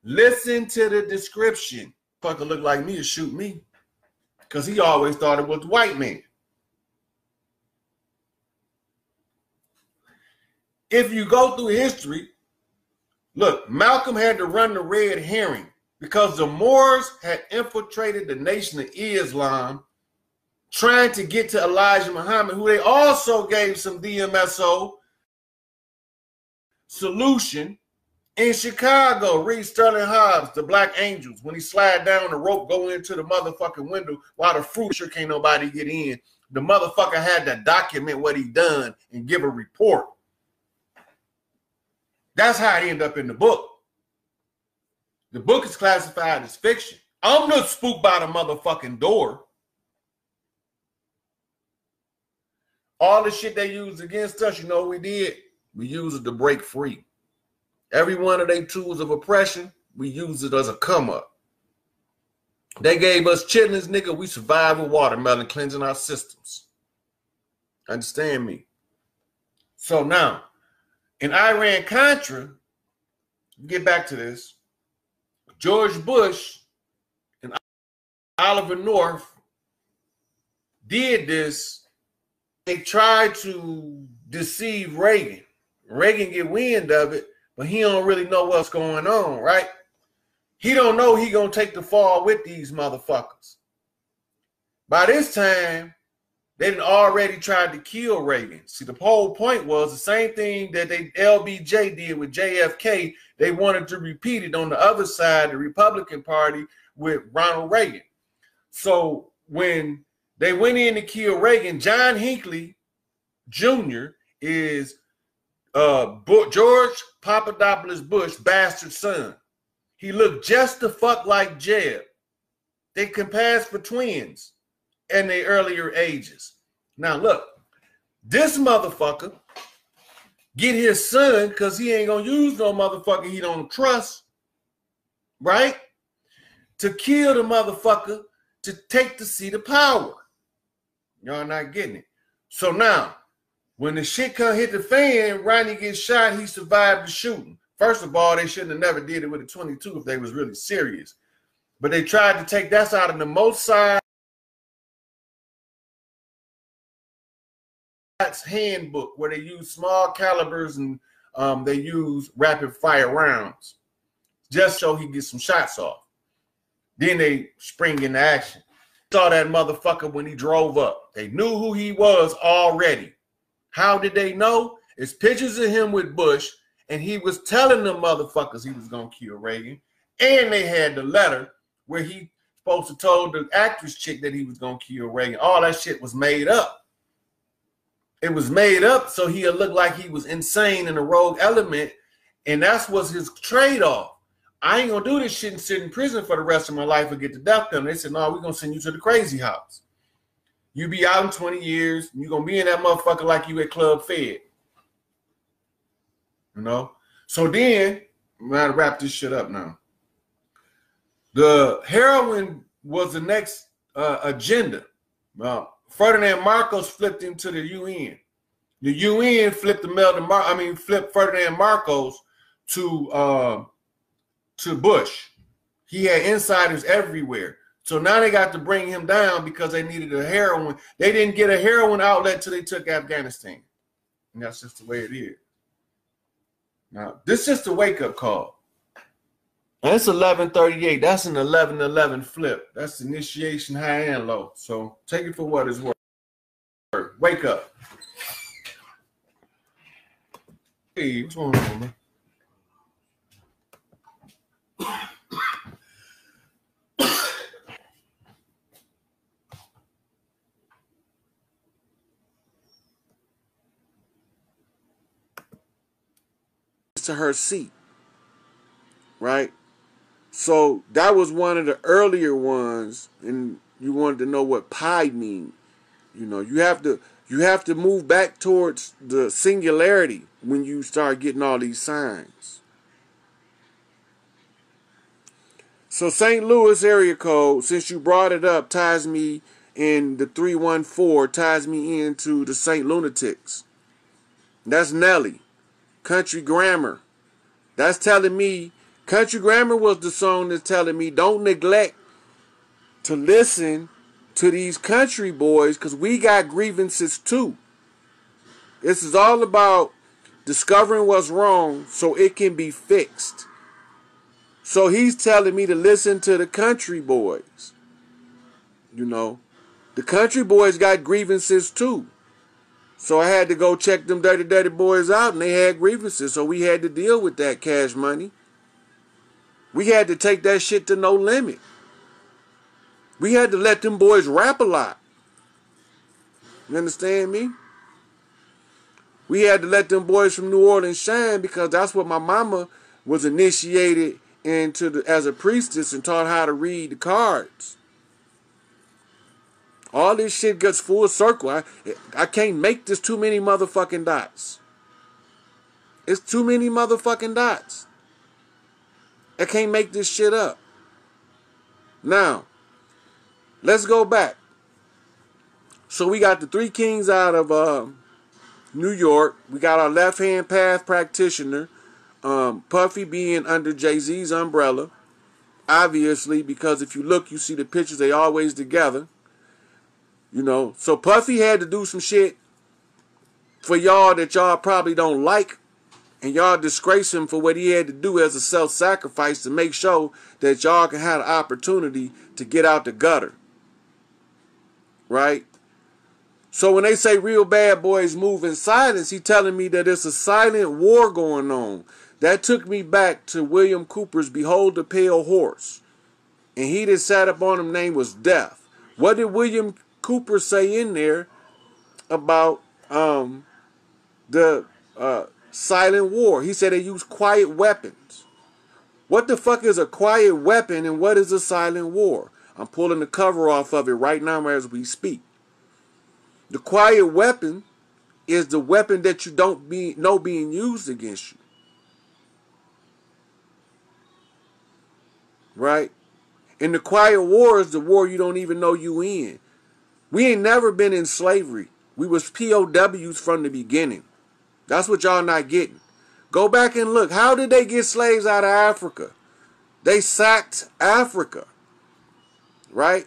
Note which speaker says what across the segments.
Speaker 1: Listen to the description. Fucker look like me to shoot me. Because he always thought it was the white man. If you go through history, look, Malcolm had to run the red herring because the Moors had infiltrated the Nation of Islam, trying to get to Elijah Muhammad, who they also gave some DMSO solution in Chicago. Read Sterling Hobbs, The Black Angels, when he slide down the rope, go into the motherfucking window while the fruit sure can't nobody get in. The motherfucker had to document what he done and give a report. That's how it ended up in the book. The book is classified as fiction. I'm not spooked by the motherfucking door. All the shit they used against us, you know what we did? We used it to break free. Every one of their tools of oppression, we used it as a come up. They gave us chitlins, nigga. We survived with watermelon, cleansing our systems. Understand me? So now, in Iran-Contra, get back to this, George Bush and Oliver North did this. They tried to deceive Reagan. Reagan get wind of it, but he don't really know what's going on, right? He don't know he gonna take the fall with these motherfuckers. By this time, they done already tried to kill Reagan. See, the whole point was the same thing that LBJ did with JFK. They wanted to repeat it on the other side, the Republican Party, with Ronald Reagan. So when they went in to kill Reagan, John Hinckley Jr. is George Papadopoulos Bush bastard son. He looked just the fuck like Jeb. They can pass for twins in their earlier ages. Now look, this motherfucker get his son because he ain't gonna use no motherfucker he don't trust, right? To kill the motherfucker to take the seat of power. Y'all not getting it. So now, when the shit come hit the fan, Ronnie gets shot, he survived the shooting. First of all, they shouldn't have never did it with a 22 if they was really serious. But they tried to take that out of the Mossad handbook where they use small calibers and they use rapid fire rounds just so he gets some shots off. Then they spring into action. Saw that motherfucker when he drove up. They knew who he was already. How did they know? It's pictures of him with Bush, and he was telling them motherfuckers he was gonna kill Reagan. And they had the letter where he supposed to told the actress chick that he was gonna kill Reagan. All that shit was made up. It was made up so he'll look like he was insane and a rogue element, and that's was his trade-off. I ain't gonna do this shit and sit in prison for the rest of my life or get the death penalty. They said, no, we're gonna send you to the crazy house. You be out in 20 years, and you're gonna be in that motherfucker like you at Club Fed. You know? So then, I'm gonna wrap this shit up now. The heroin was the next agenda. Ferdinand Marcos flipped into the UN. The UN flipped flipped Ferdinand Marcos to Bush. He had insiders everywhere. So now they got to bring him down because they needed a heroin. They didn't get a heroin outlet until they took Afghanistan. And that's just the way it is. Now, this is just a wake-up call. And it's 11:38. That's an 11-11 flip. That's initiation high and low. So take it for what it's worth. Wake up. Hey, what's going on, man? To her seat, right? So that was one of the earlier ones, and you wanted to know what pi mean. You know, you have to move back towards the singularity when you start getting all these signs. So St. Louis area code, since you brought it up, ties me in the 314, ties me into the St. Lunatics. That's Nelly. Country grammar. That's telling me Country Grammar was the song that's telling me don't neglect to listen to these country boys because we got grievances too. This is all about discovering what's wrong so it can be fixed. So he's telling me to listen to the country boys. You know, the country boys got grievances too. So I had to go check them dirty, dirty boys out, and they had grievances. So we had to deal with that, Cash Money. We had to take that shit to no limit. We had to let them boys rap a lot. You understand me? We had to let them boys from New Orleans shine because that's what my mama was initiated into as a priestess and taught how to read the cards. All this shit gets full circle. I can't make this too many motherfucking dots. It's too many motherfucking dots. I can't make this shit up. Now, let's go back. So we got the three kings out of New York. We got our left-hand path practitioner, Puffy being under Jay-Z's umbrella. Obviously, because if you look, you see the pictures, they always together. You know, so Puffy had to do some shit for y'all that y'all probably don't like, and y'all disgrace him for what he had to do as a self-sacrifice to make sure that y'all can have the opportunity to get out the gutter. Right? So when they say real bad boys move in silence, he telling me that it's a silent war going on. That took me back to William Cooper's Behold the Pale Horse. And he that sat up on him name was Death. What did William Cooper say in there about the silent war? He said they use quiet weapons. What the fuck is a quiet weapon and what is a silent war? I'm pulling the cover off of it right now as we speak. The quiet weapon is the weapon that you don't know being used against you. Right? And the quiet war is the war you don't even know you in. We ain't never been in slavery. We was POWs from the beginning. That's what y'all not getting. Go back and look. How did they get slaves out of Africa? They sacked Africa. Right?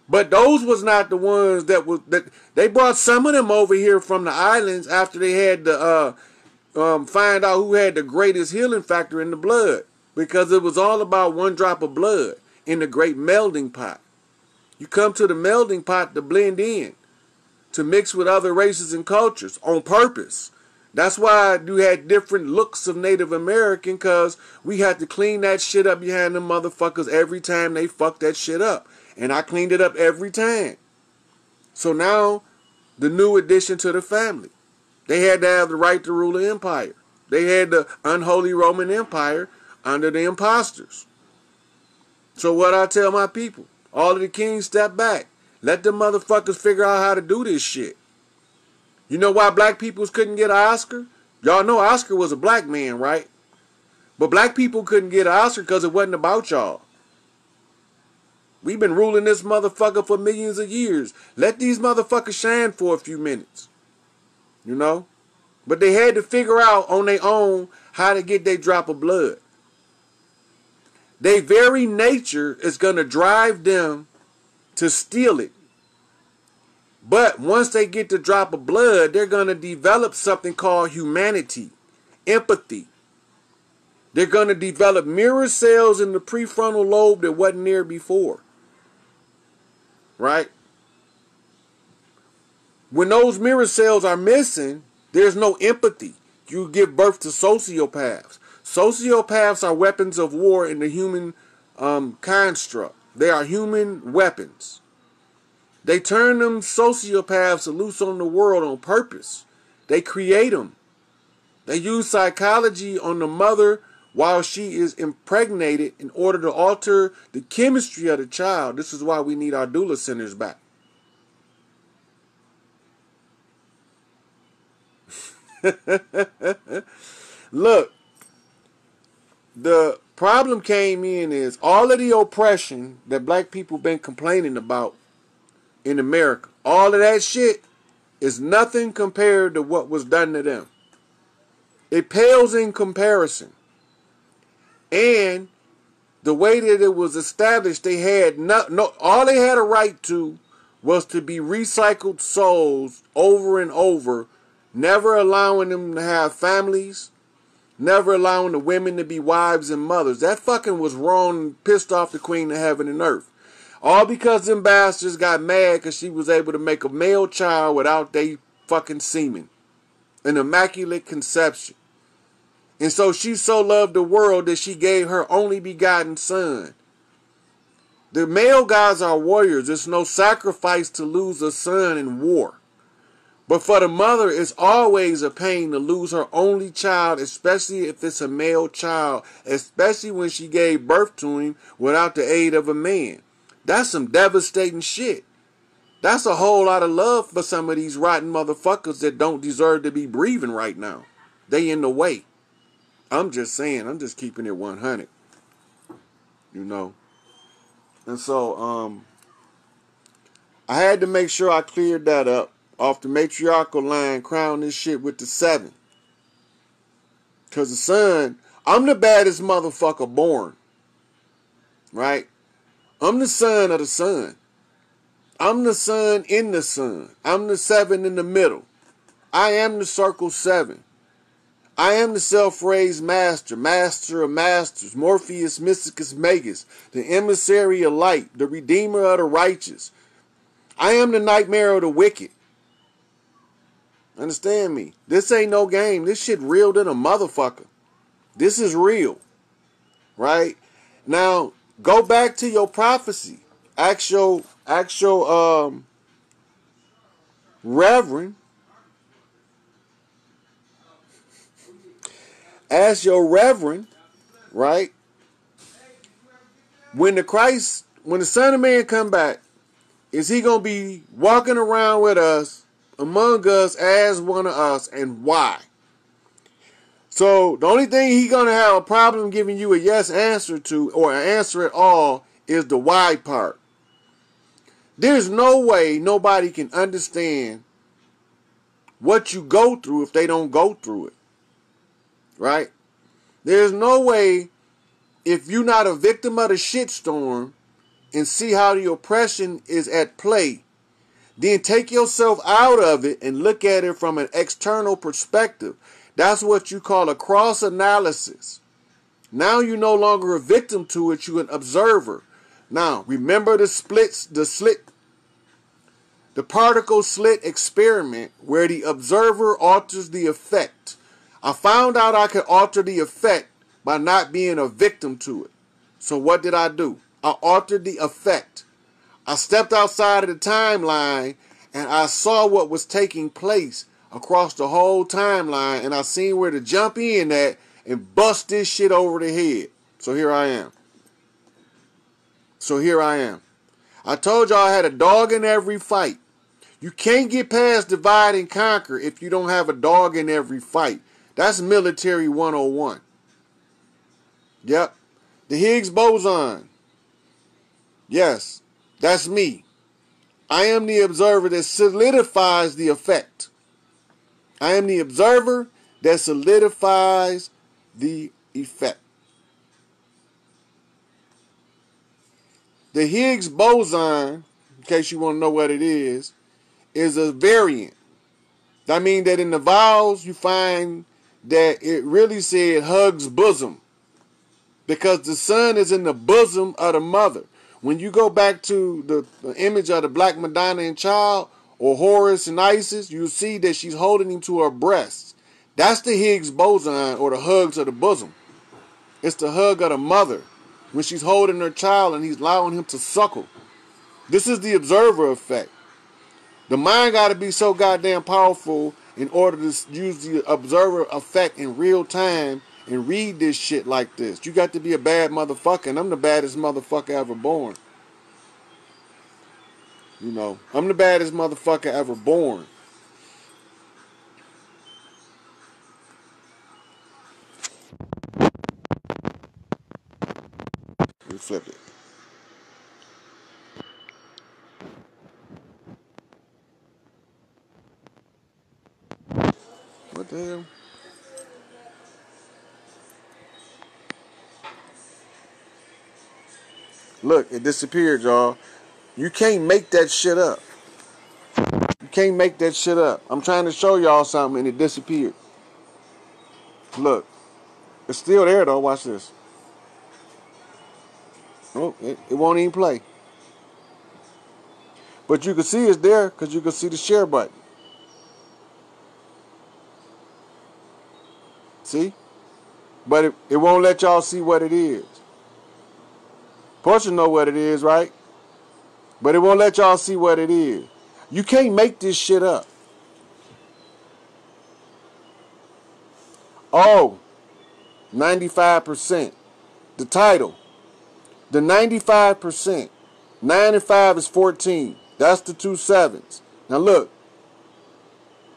Speaker 1: But those was not the ones that they brought some of them over here from the islands after they had to find out who had the greatest healing factor in the blood. Because it was all about one drop of blood in the great melding pot. You come to the melding pot to blend in, to mix with other races and cultures on purpose. That's why you had different looks of Native American, because we had to clean that shit up behind them motherfuckers every time they fucked that shit up. And I cleaned it up every time. So now, the new addition to the family. They had to have the right to rule the empire. They had the unholy Roman Empire under the imposters. So what I tell my people, all of the kings step back. Let them motherfuckers figure out how to do this shit. You know why black people couldn't get an Oscar? Y'all know Oscar was a black man, right? But black people couldn't get an Oscar because it wasn't about y'all. We've been ruling this motherfucker for millions of years. Let these motherfuckers shine for a few minutes. You know? But they had to figure out on their own how to get their drop of blood. Their very nature is going to drive them to steal it. But once they get the drop of blood, they're going to develop something called humanity, empathy. They're going to develop mirror cells in the prefrontal lobe that wasn't there before. Right? When those mirror cells are missing, there's no empathy. You give birth to sociopaths. Sociopaths are weapons of war in the human construct. They are human weapons. They turn them sociopaths loose on the world on purpose. They create them. They use psychology on the mother while she is impregnated in order to alter the chemistry of the child. This is why we need our doula centers back. Look, the problem came in is all of the oppression that black people been complaining about in America, all of that shit is nothing compared to what was done to them. It pales in comparison. And the way that it was established, they had all they had a right to was to be recycled souls over and over, never allowing them to have families, never allowing the women to be wives and mothers. That fucking was wrong and pissed off the queen of heaven and earth. All because them bastards got mad because she was able to make a male child without they fucking semen. An immaculate conception. And so she so loved the world that she gave her only begotten son. The male guys are warriors. There's no sacrifice to lose a son in war. But for the mother, it's always a pain to lose her only child, especially if it's a male child, especially when she gave birth to him without the aid of a man. That's some devastating shit. That's a whole lot of love for some of these rotten motherfuckers that don't deserve to be breathing right now. They in the way. I'm just saying, I'm just keeping it 100. You know. And so, I had to make sure I cleared that up off the matriarchal line, crown this shit with the 7. Because the son, I'm the baddest motherfucker born. Right? I'm the son of the sun. I'm the son in the sun. I'm the 7 in the middle. I am the circle 7. I am the self-raised master, master of masters, Morpheus Mysticus Magus, the emissary of light, the redeemer of the righteous. I am the nightmare of the wicked. Understand me? This ain't no game. This shit real than a motherfucker. This is real. Right? Now, go back to your prophecy. Ask your reverend. Ask your reverend, right? When the Son of Man come back, is he going to be walking around with us, among us, as one of us, and why? So the only thing he going to have a problem giving you a yes answer to, or an answer at all, is the why part. There's no way nobody can understand what you go through if they don't go through it. Right? There's no way, if you're not a victim of the shitstorm and see how the oppression is at play, then take yourself out of it and look at it from an external perspective. That's what you call a cross analysis. Now you're no longer a victim to it, you're an observer. Now, remember the particle slit experiment where the observer alters the effect. I found out I could alter the effect by not being a victim to it. So what did I do? I altered the effect. I stepped outside of the timeline and I saw what was taking place across the whole timeline, and I seen where to jump in at and bust this shit over the head. So here I am. I told y'all I had a dog in every fight. You can't get past divide and conquer if you don't have a dog in every fight. That's military 101. Yep. The Higgs boson. Yes, that's me. I am the observer that solidifies the effect. I am the observer that solidifies the effect. The Higgs boson, in case you want to know what it is a variant. That means that in the vowels you find that it really said hugs bosom, because the son is in the bosom of the mother. When you go back to the image of the Black Madonna and Child, or Horus and Isis, you'll see that she's holding him to her breasts. That's the Higgs boson, or the hugs of the bosom. It's the hug of the mother when she's holding her child and he's allowing him to suckle. This is the observer effect. The mind got to be so goddamn powerful in order to use the observer effect in real time and read this shit like this. You got to be a bad motherfucker, and I'm the baddest motherfucker ever born. You know, I'm the baddest motherfucker ever born. Let me flip it. What the hell? Look, it disappeared, y'all. You can't make that shit up. You can't make that shit up. I'm trying to show y'all something and it disappeared. Look. It's still there though. Watch this. Oh, it won't even play. But you can see it's there because you can see the share button. See? But it won't let y'all see what it is. Portia know what it is, right? But it won't let y'all see what it is. You can't make this shit up. Oh, 95%. The title. The 95%. 9 and 5 is 14. That's the 2 sevens. Now look.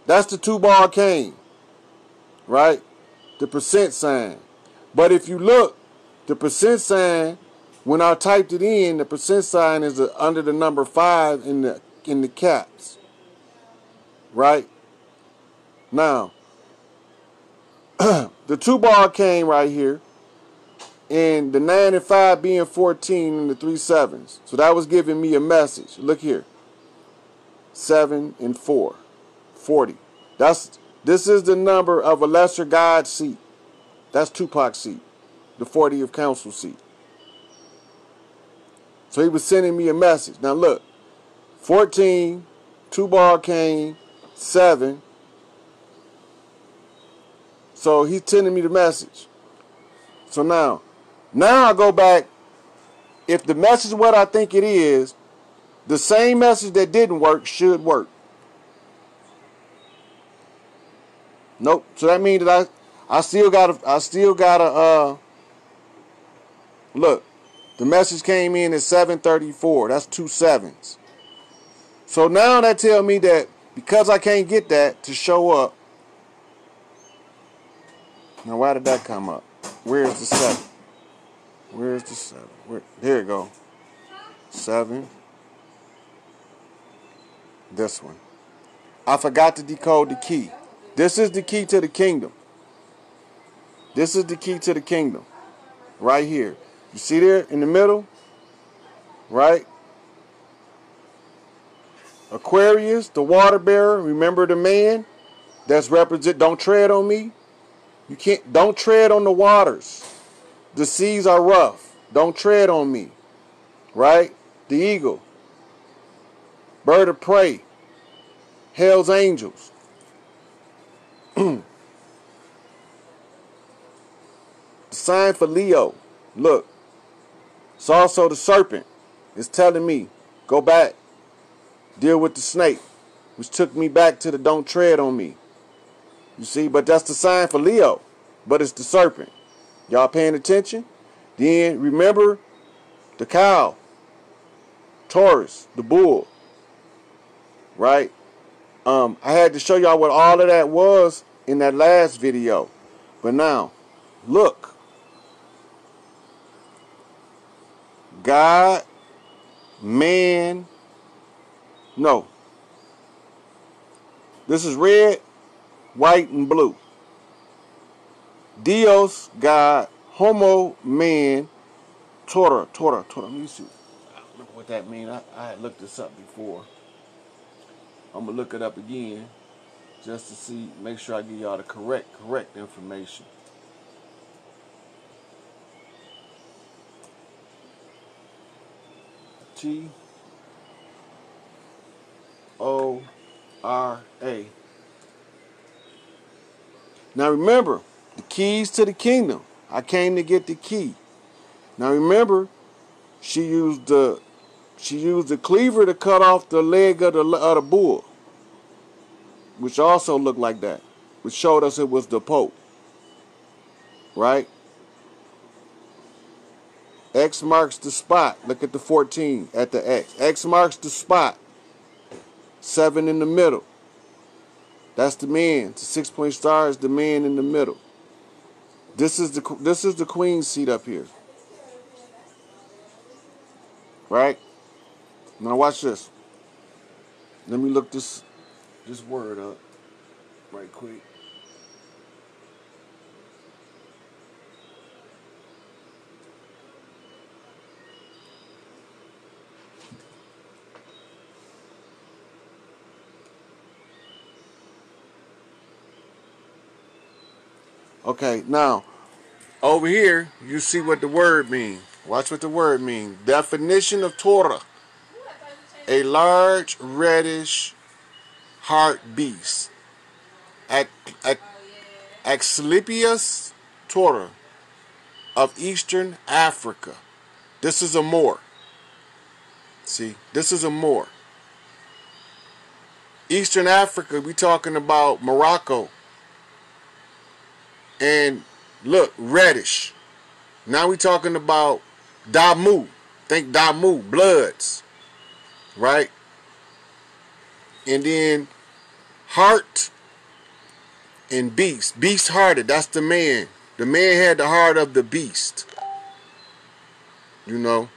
Speaker 1: That's the 2-bar cane. Right? The percent sign. But if you look, the percent sign, when I typed it in, the percent sign is under the number 5 in the caps. Right? Now, the 2-bar came right here, and the 9 and 5 being 14 and the 3 sevens. So that was giving me a message. Look here. 7 and 4. 40. This is the number of a lesser God seat. That's Tupac's seat. The 40th council seat. So he was sending me a message. Now look. 14, 2-bar cane, 7. So he's sending me the message. So now I go back. If the message is what I think it is, the same message that didn't work should work. Nope. So that means that I still gotta look. The message came in at 734. That's 2 sevens. So now that tell me that because I can't get that to show up. Now why did that come up? Where's the 7? Where's the 7? Here it go. 7. This one. I forgot to decode the key. This is the key to the kingdom. This is the key to the kingdom. Right here. You see there in the middle? Right? Aquarius, the water bearer. Remember the man? That's represent. Don't tread on me. You can't. Don't tread on the waters. The seas are rough. Don't tread on me. Right? The eagle. Bird of prey. Hell's angels. The sign for Leo. Look. It's also the serpent. It's telling me, go back. Deal with the snake. Which took me back to the don't tread on me. You see, but that's the sign for Leo. But it's the serpent. Y'all paying attention? Then remember the cow. Taurus, the bull. Right? I had to show y'all what all of that was in that last video. But now, look. God, man, no. This is red, white, and blue. Dios, God, homo, man, Torah. Let me see. Look what that means. I had looked this up before. I'm going to look it up again just to see, make sure I give y'all the correct information. T-O-R-A. Now remember, the keys to the kingdom. I came to get the key. Now remember, she used the cleaver to cut off the leg of the bull, which also looked like that, which showed us it was the Pope. Right? X marks the spot. Look at the 14 at the X. X marks the spot. 7 in the middle. That's the man. The 6-point star is the man in the middle. This is the queen's seat up here. Right? Now watch this. Let me look this word up right quick. Okay, now, over here, you see what the word means. Watch what the word means. Definition of Torah. A large, reddish, heart beast. Asclepius Torah of Eastern Africa. This is a Moor. See, this is a Moor. Eastern Africa, we talking about Morocco. And look, reddish. Now we talking about Damu. Think Damu, bloods. Right? And then heart and beast. Beast hearted, that's the man. The man had the heart of the beast. You know?